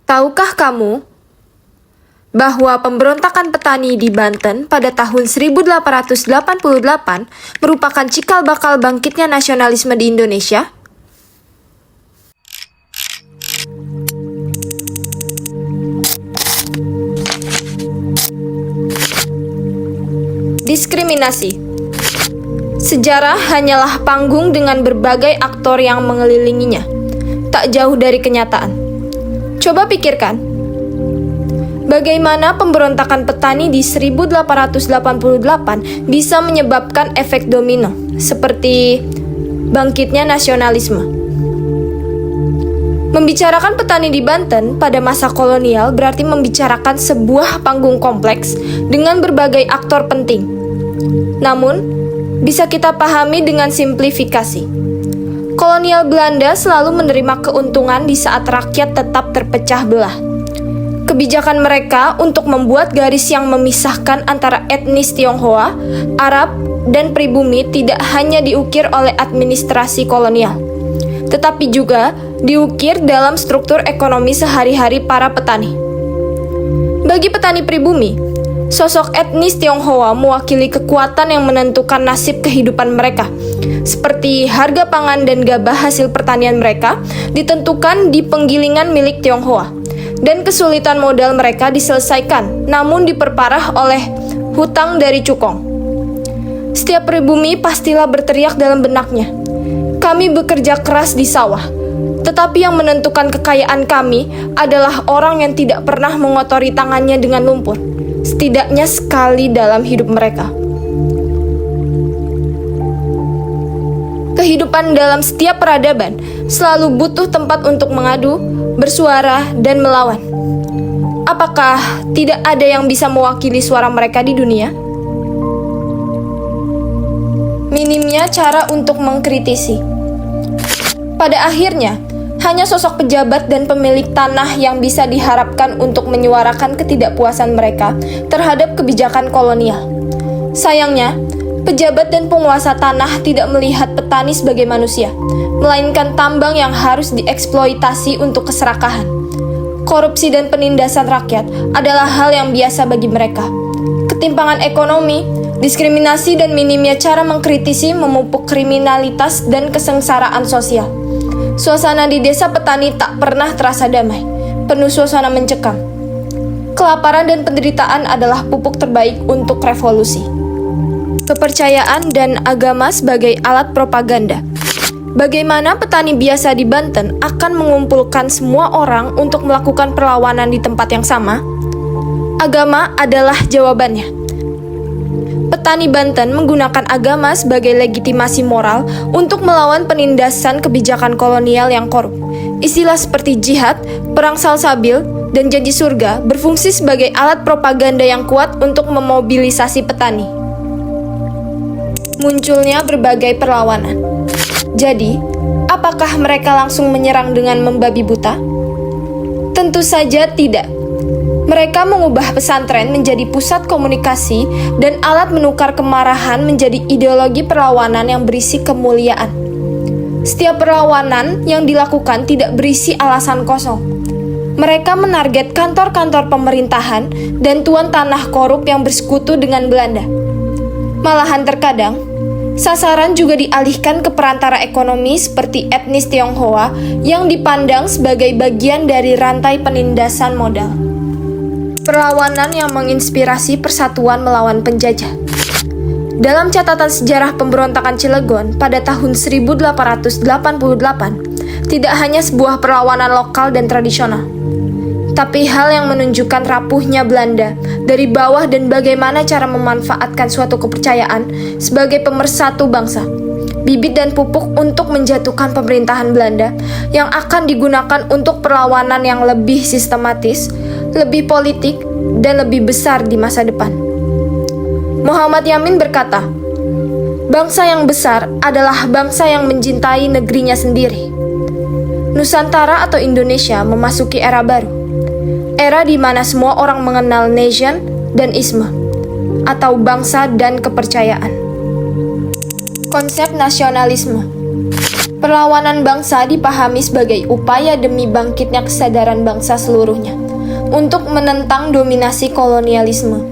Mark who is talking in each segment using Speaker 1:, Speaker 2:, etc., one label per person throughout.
Speaker 1: Tahukah kamu bahwa pemberontakan petani di Banten pada tahun 1888 merupakan cikal bakal bangkitnya nasionalisme di Indonesia? Diskriminasi. Sejarah hanyalah panggung dengan berbagai aktor yang mengelilinginya, tak jauh dari kenyataan. Coba pikirkan, bagaimana pemberontakan petani di 1888 bisa menyebabkan efek domino, seperti bangkitnya nasionalisme. Membicarakan petani di Banten pada masa kolonial berarti membicarakan sebuah panggung kompleks dengan berbagai aktor penting. Namun, bisa kita pahami dengan simplifikasi. Kolonial Belanda selalu menerima keuntungan di saat rakyat tetap terpecah belah. Kebijakan mereka untuk membuat garis yang memisahkan antara etnis Tionghoa, Arab, dan pribumi tidak hanya diukir oleh administrasi kolonial, tetapi juga diukir dalam struktur ekonomi sehari-hari para petani. Bagi petani pribumi, sosok etnis Tionghoa mewakili kekuatan yang menentukan nasib kehidupan mereka, seperti harga pangan dan gabah hasil pertanian mereka ditentukan di penggilingan milik Tionghoa, dan kesulitan modal mereka diselesaikan, namun diperparah oleh hutang dari cukong. Setiap pribumi pastilah berteriak dalam benaknya, "Kami bekerja keras di sawah, tetapi yang menentukan kekayaan kami adalah orang yang tidak pernah mengotori tangannya dengan lumpur, setidaknya sekali dalam hidup mereka." Kehidupan dalam setiap peradaban selalu butuh tempat untuk mengadu, bersuara, dan melawan. Apakah tidak ada yang bisa mewakili suara mereka di dunia? Minimnya cara untuk mengkritisi. Pada akhirnya, hanya sosok pejabat dan pemilik tanah yang bisa diharapkan untuk menyuarakan ketidakpuasan mereka terhadap kebijakan kolonial. Sayangnya, pejabat dan penguasa tanah tidak melihat petani sebagai manusia, melainkan tambang yang harus dieksploitasi untuk keserakahan. Korupsi dan penindasan rakyat adalah hal yang biasa bagi mereka. Ketimpangan ekonomi, diskriminasi, dan minimnya cara mengkritisi memupuk kriminalitas dan kesengsaraan sosial. Suasana di desa petani tak pernah terasa damai, penuh suasana mencekam. Kelaparan dan penderitaan adalah pupuk terbaik untuk revolusi. Kepercayaan dan agama sebagai alat propaganda. Bagaimana petani biasa di Banten akan mengumpulkan semua orang untuk melakukan perlawanan di tempat yang sama? Agama adalah jawabannya. Petani Banten menggunakan agama sebagai legitimasi moral untuk melawan penindasan kebijakan kolonial yang korup. Istilah seperti jihad, perang salsabil, dan janji surga berfungsi sebagai alat propaganda yang kuat untuk memobilisasi petani. Munculnya berbagai perlawanan. Jadi, apakah mereka langsung menyerang dengan membabi buta? Tentu saja tidak. Mereka mengubah pesantren menjadi pusat komunikasi dan alat menukar kemarahan menjadi ideologi perlawanan yang berisi kemuliaan. Setiap perlawanan yang dilakukan tidak berisi alasan kosong. Mereka menarget kantor-kantor pemerintahan dan tuan tanah korup yang bersekutu dengan Belanda. Malahan terkadang, sasaran juga dialihkan ke perantara ekonomi seperti etnis Tionghoa yang dipandang sebagai bagian dari rantai penindasan modal. Perlawanan yang menginspirasi persatuan melawan penjajah. Dalam catatan sejarah pemberontakan Cilegon pada tahun 1888, tidak hanya sebuah perlawanan lokal dan tradisional, tapi hal yang menunjukkan rapuhnya Belanda dari bawah dan bagaimana cara memanfaatkan suatu kepercayaan sebagai pemersatu bangsa, bibit dan pupuk untuk menjatuhkan pemerintahan Belanda yang akan digunakan untuk perlawanan yang lebih sistematis, lebih politik, dan lebih besar di masa depan. Muhammad Yamin berkata, "Bangsa yang besar adalah bangsa yang mencintai negerinya sendiri." Nusantara atau Indonesia memasuki era baru. Era di mana semua orang mengenal nation dan isme, atau bangsa dan kepercayaan. Konsep nasionalisme. Perlawanan bangsa dipahami sebagai upaya demi bangkitnya kesadaran bangsa seluruhnya untuk menentang dominasi kolonialisme.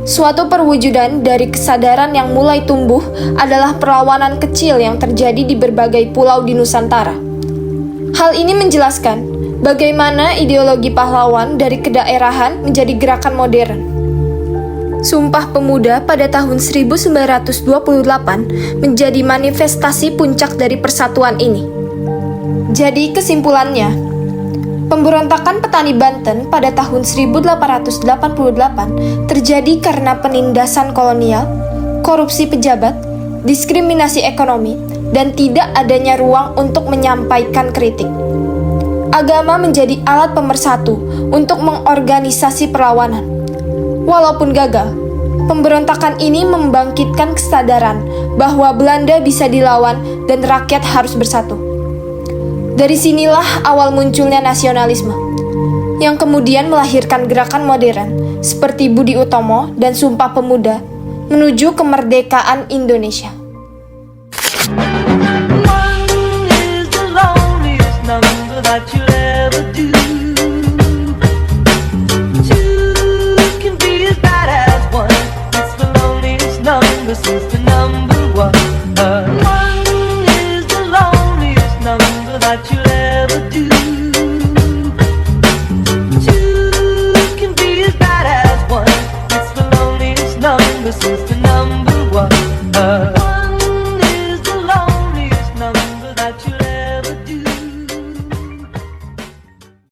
Speaker 1: Suatu perwujudan dari kesadaran yang mulai tumbuh adalah perlawanan kecil yang terjadi di berbagai pulau di Nusantara. Hal ini menjelaskan bagaimana ideologi pahlawan dari kedaerahan menjadi gerakan modern. Sumpah Pemuda pada tahun 1928 menjadi manifestasi puncak dari persatuan ini. Jadi kesimpulannya, pemberontakan petani Banten pada tahun 1888 terjadi karena penindasan kolonial, korupsi pejabat, diskriminasi ekonomi, dan tidak adanya ruang untuk menyampaikan kritik. Agama menjadi alat pemersatu untuk mengorganisasi perlawanan. Walaupun gagal, pemberontakan ini membangkitkan kesadaran bahwa Belanda bisa dilawan dan rakyat harus bersatu. Dari sinilah awal munculnya nasionalisme, yang kemudian melahirkan gerakan modern seperti Budi Utomo dan Sumpah Pemuda menuju kemerdekaan Indonesia.
Speaker 2: One is the loneliest number that you'll ever do.